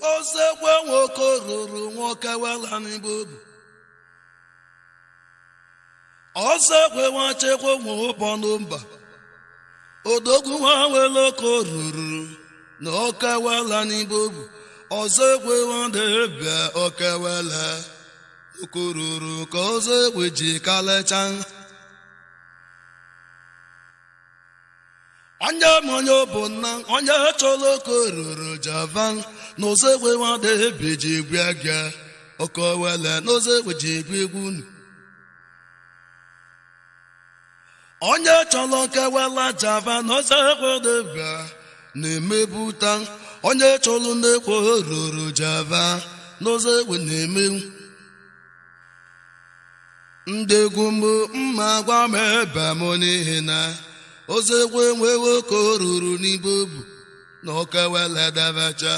ozekwe nwoke ruru nwoke wela n'Igbo ozekwe nwachekwe nwe Atonanba odogwu nwa wele oko ruru na oke wela n'Igbo ozekwe nwadebia oke wele oko ruru ka ozekwe ji kalecha onye monye bụ nna onye chọrọ oko ruru javan na ozekwe nwadebia ji egwu agha oke wele na ozekwe ji egwu egwu onye chọrọ nke wela java na ozekwe debia na-emebuta onye chọrọ nnekwo ruru java na ozekwe na-emewu ndegwu mbụ mma gwa m ebe m n'ihi na ozekwe nwewe ka o ruru n'Igbo bụ na oke wele debecha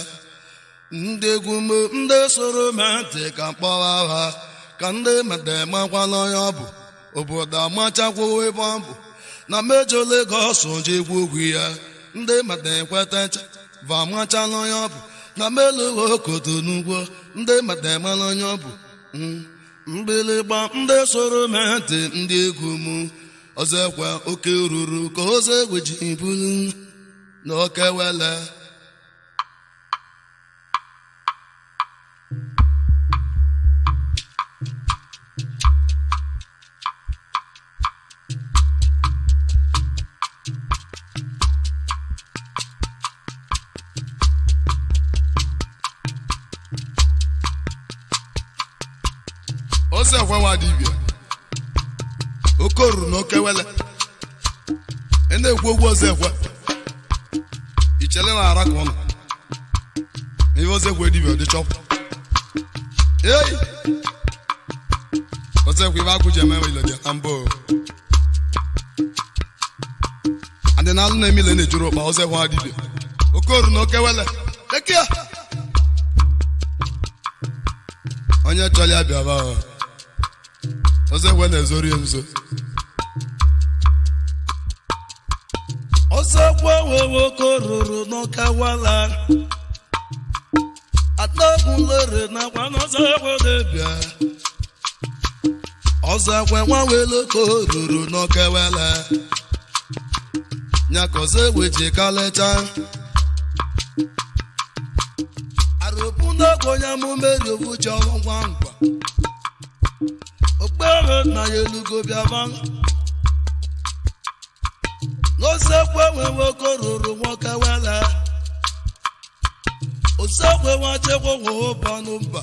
ndegwu mbụ ndị soro m ntị ka mkpọwa ha ka ndị mmadụ makwala onye ọ bụ obodo amachakwa ebe ọ bụ na mejọ Lagos ji egwu ogwu ya ndị mmadụ ekwetacha va amachala onye ọ bụ na meluwe okoto n'ugwo ndị mmadụ emala onye ọ bụ mgbịlịgba ndị soro m ntị ndị egwu m ozekwe oke ruru ka ozekwe ji buru na oke wele ozekwe nwa dibia oke ruru na oke wele na-ekwu ogwu ozekwe ichele na ara ka ụnụ ihe ozekwe dibia dị chọpụ ei ozekwe ibe akụ ji eme ilodi na mbụ adị na alụ na-emile na-ejuru ụkpa ozekwe nwa dibia oke ruru na oke wele ekia onye chọrọ ya bịa baa ozekwe na-ezori nzo ozekwe wewe ka ruru n'oke wele atagwulere nakwa n'ozekwe debia ozekwe nwa wele ka ruru n'oke wele nya ka ozekwe ji kalecha arụpụ n'ogo onye mumeri ovuchi ọrụ ngwa ngwa okpere na ya elugo bịaba n'ozekwe nwewe ka ruru nwoke wele ozekwe nwachekwe nwe Atonanba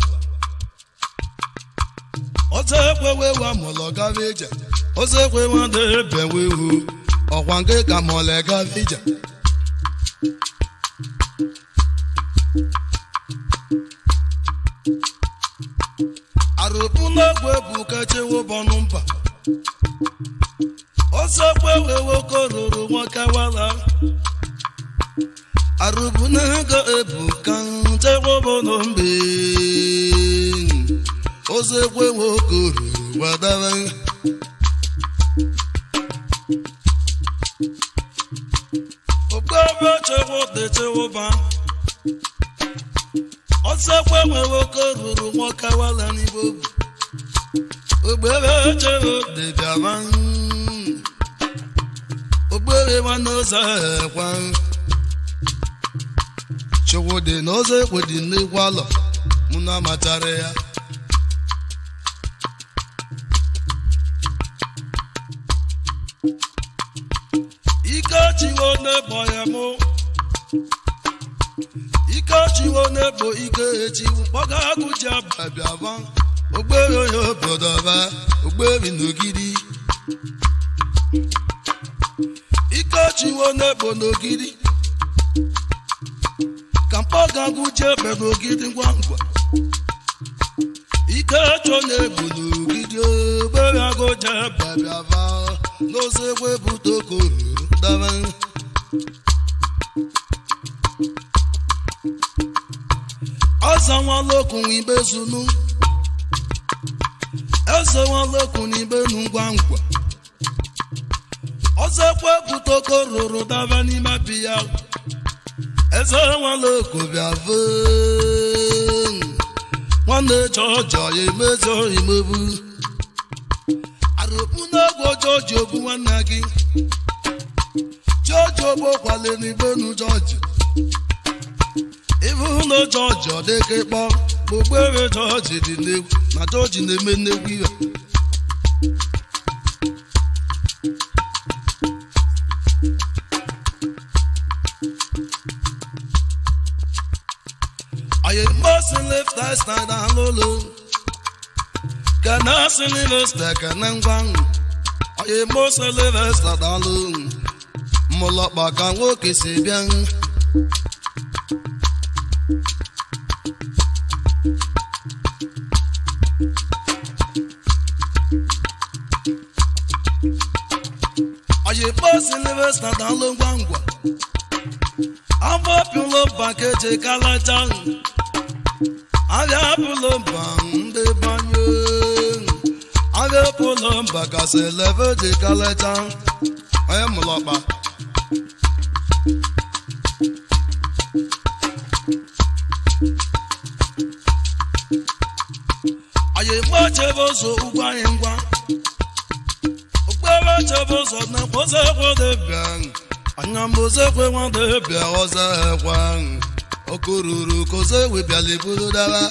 ozekwe wewa mụlọ gaba ije ozekwe nwadebia wewu ọkwa nke ka mụlọ gaba ije arụpụ n'ogwe bụ kachewe Atonanba ozekwe wewe ka ruru nwoke wele arụpụ n'ego ebu ka chewe Atonanba ozekwe nwoke ruru wadaba okpebe chewe dị chewe ba ozekwe nwewe ka ruru nwoke wele n'Igbo ogbere chewe dị bịaba ogbere nwanne ozekwe chukwu dị na ozekwe dị n'egwu alọ mụ na amachara ya ike chiwo n'ebo ya mụ ike chiwo n'ebo ike echiwu kpọga agụ ji abịaba ogbere onye obodo ba ogbere n'ogidi ike chiwo n'ebo n'ogidi ka mkpọga agụ ji ebe n'ogidi ngwa ngwa ike chọ n'ebo n'ogidi ogbere agụ ji abịaba n'ozekwe bute oko ruru daba ọza nwalokwu ibe zunu eze nwalokwu n'ibe nu ngwa ngwa ozekwe bute oko ruru daba n'ime biya eze nwalokwu bịa vee nwanne George emezo imebu arụpụ n'ogwo George obu nwanne gị George ogbo kwale n'ibenu George ibu no George ọdịka ịkpọ gbogbo George dị n'egwu na George na-eme nnegwu ihe I must live that side and lolo. Can I see live stack and wang? I must live that side alone. Molok back and walk is a bien. I must live that side alone. I'm up your love package, Calatan. Avea pulomba de banyo Avea pulomba ca se leve de caletan Aia molopa Aie moche bozo ugwa ngwa Ugwa bozo na pose kwa de biang Anya mose kwa de bia oza kwa Okururu koze we biali bulu dala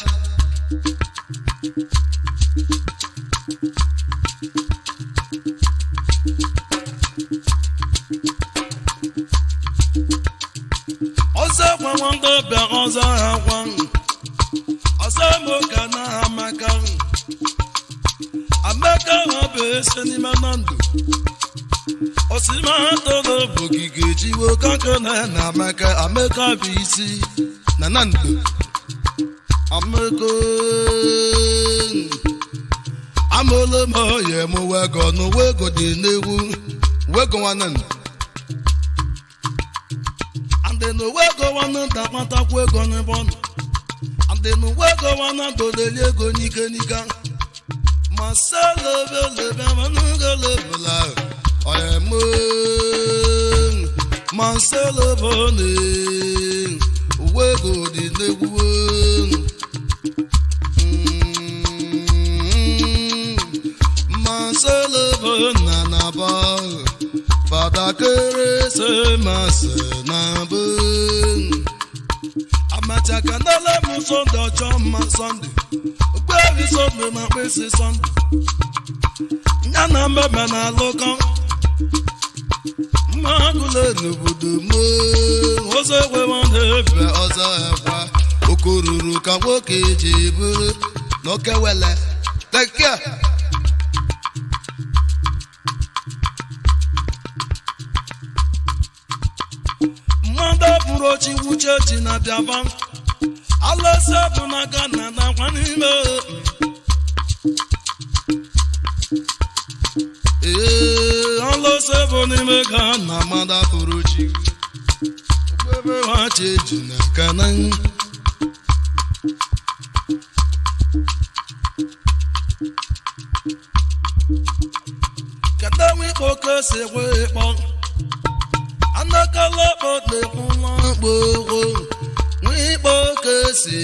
Oza kwa wando bia oza hawan Oza moka na amaka Amaka wabe seni manandu Osima todo bugige jiwo kankana na amaka amaka bisi Nanando Amego Amolo moye mo wego no wego di newu Wego wanan Ande no wego wanan da mata wego ne bon Ande no wego wanan do de lego nika nika Masala bele manuga lebula Ayemo Masala bone Wego di newu Masala banana ba Fada kere se masana bun Amacha kanala musondo choma Sunday Baby so me ma pese Sunday Nyana mbebe na lokan Magule nubudu mo Ozekwe wandebe ozekwe Okururu ka woke jiburu Noke wele Take care Manda purochi wuchechi na biaban Alasa bunaga na na kwanime Alasa bunime ga na manda purochi Bebe wachechi na kanan Kada wipoke se wepon Anakala bote kuma bogo Wipoke se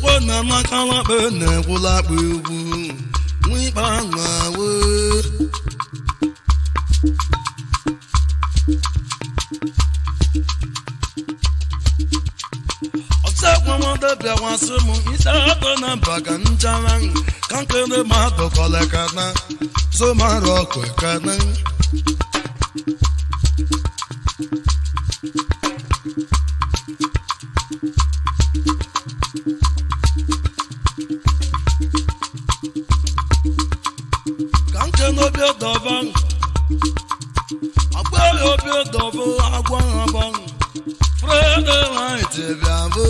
Wana makala bene kula bugu Wipanga we Ozekwe wande bia wasumu Isi Atonanba kanjaman Kankele mato kole kana So marokwe kana Kanke no bia doban Agwa yo bia dobo agwa abang Frede waite bia bu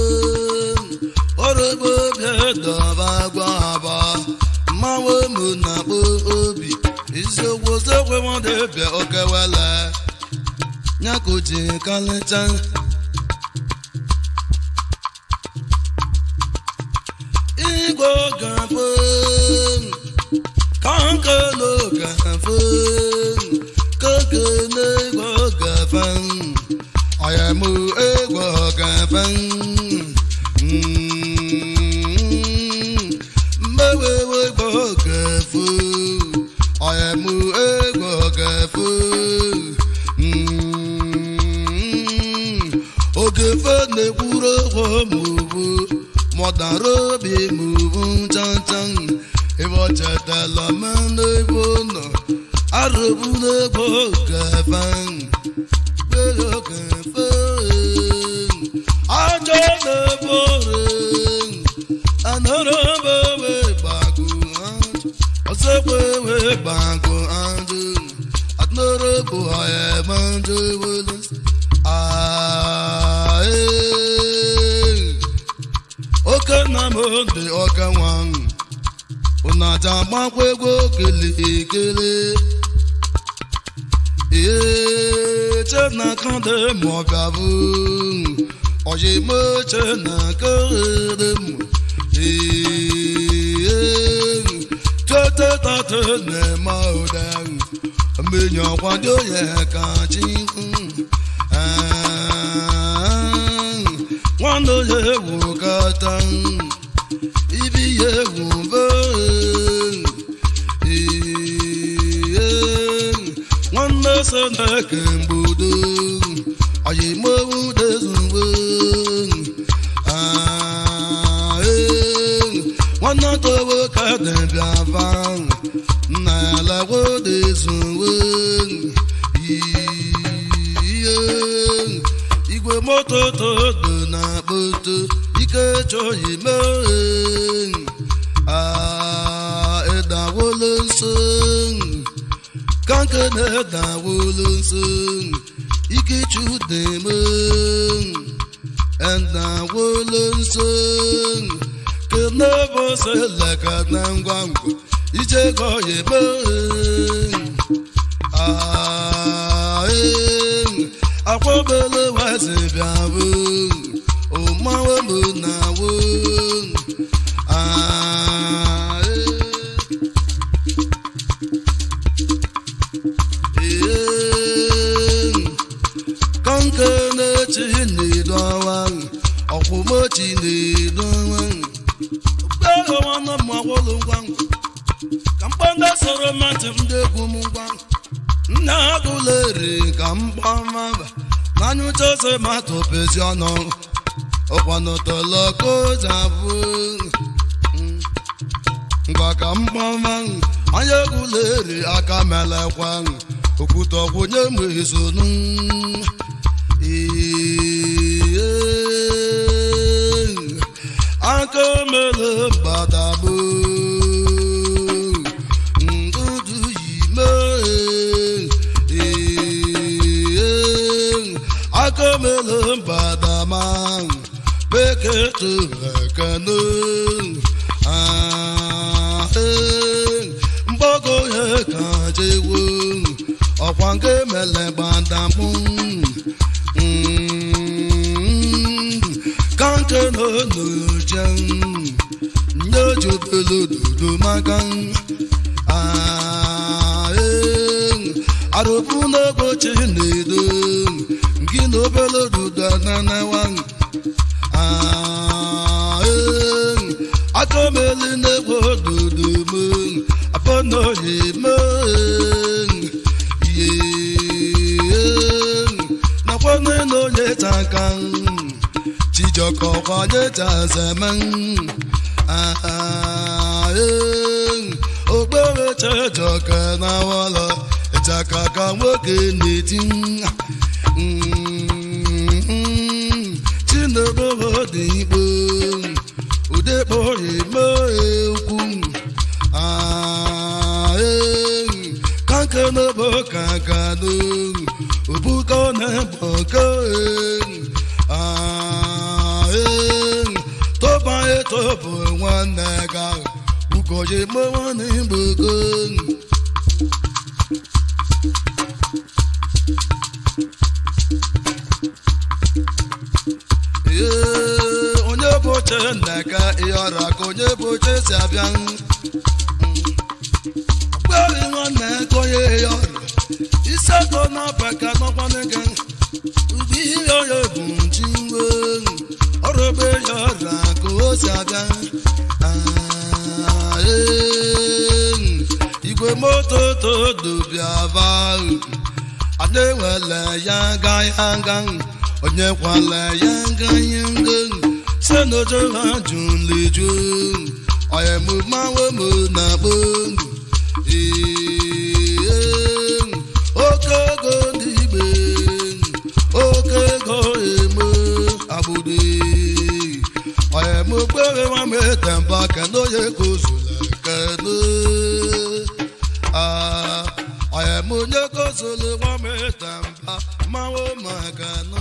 Orego bia doba agwa abang Mawe muna bo obi Izo Ozekwe wande bia okewele Nyakuchi kalechan Igbo gafon Kanke no gafon Kanke no Igbo gafon Ayamu Igbo gafon Mmewewe gbogefu oyemu egbogefu ogefe na-ekwuru omubu mọdarobi mubu chanchan ebe ọ chetala mmanụ ebe ụlọ arụbu n'egbo gefe gbegogefe ajọ na-ebe ore anọrọbewe gbago ajụ ozekwe we gbago ajụ atụnọrọbụ ọyemajụ ewele oke na m dị ọka nwa ụnaja agbakwa egwu okele ekele chena kande ma ọ bịabụ oyime chena kere m tetetate na-eme ụda mmenya ọkwado ya ka chi nwanne ya ewu kata ibi ya ewu mbe nwanne se na-eke mgbodo oyimowu dezugbe nwanne towe ka debịa va nna ya lawo dezugbe igwe moto todo na boto ike chọghị mee edawolo nso kanke na-edawolo nso ike chudeme edawolo nso kenebo seleka na ngwangwa ichegọghị mee akwọbele wazi bịawo ụmanwe mụ na wo kanke na-echi na-edo ọwa ọkwụmochi na-edo ọwa kpeghị nwanne m agwụlụ ngwa ngwa ka mkpanda soro mmadụ ndị egwu m ngwa nna agụleri ka mgbamaba n'anyụcha ose matopezi ọnụ ọkwanotolokozabụ ngwa ka mgbama anya egwuleri aka melekwa okwute ọkwụnye mezonu aka mele gbadagbo akamele mbadama beketu ekanu mgbago ya kajewo ọkwa nke mele gbadamu kanke n'onuje nyojubelu dudu maka arụbu n'egbochi na-edo gị na obele duda na nawang akameli na-egbo dudu m apọnọghị me nakwana na onye taka chijọkọ kwanye chazeme okpere chejọka na wala ịchaka ka nwoke na-eti chinebobo dị ikpo udekpọghị mee ukwu kanke n'obo kankano obuka na-eboke toba etobo nwanne ga ukoji mmanwa na igbogo onye boche nneka ịọra ka onye boche si abịa gbeghị nwanne ka onye ịọra iseto na-abaka n'ọkwanege ubi ihe onye bụ nchiwe ọrụ ebe ya ọra bịa igwe moto todo bịa ba ada nwere ya ga ya ga onye kwala ya ga ya ga se n'ojo ha junleju oye mu mawe mu na bongo oke go digbe oke go emo abude oye mu gbere wa metemba kendo ye kozula kendo oye mu nye kozule wa metemba mawo magana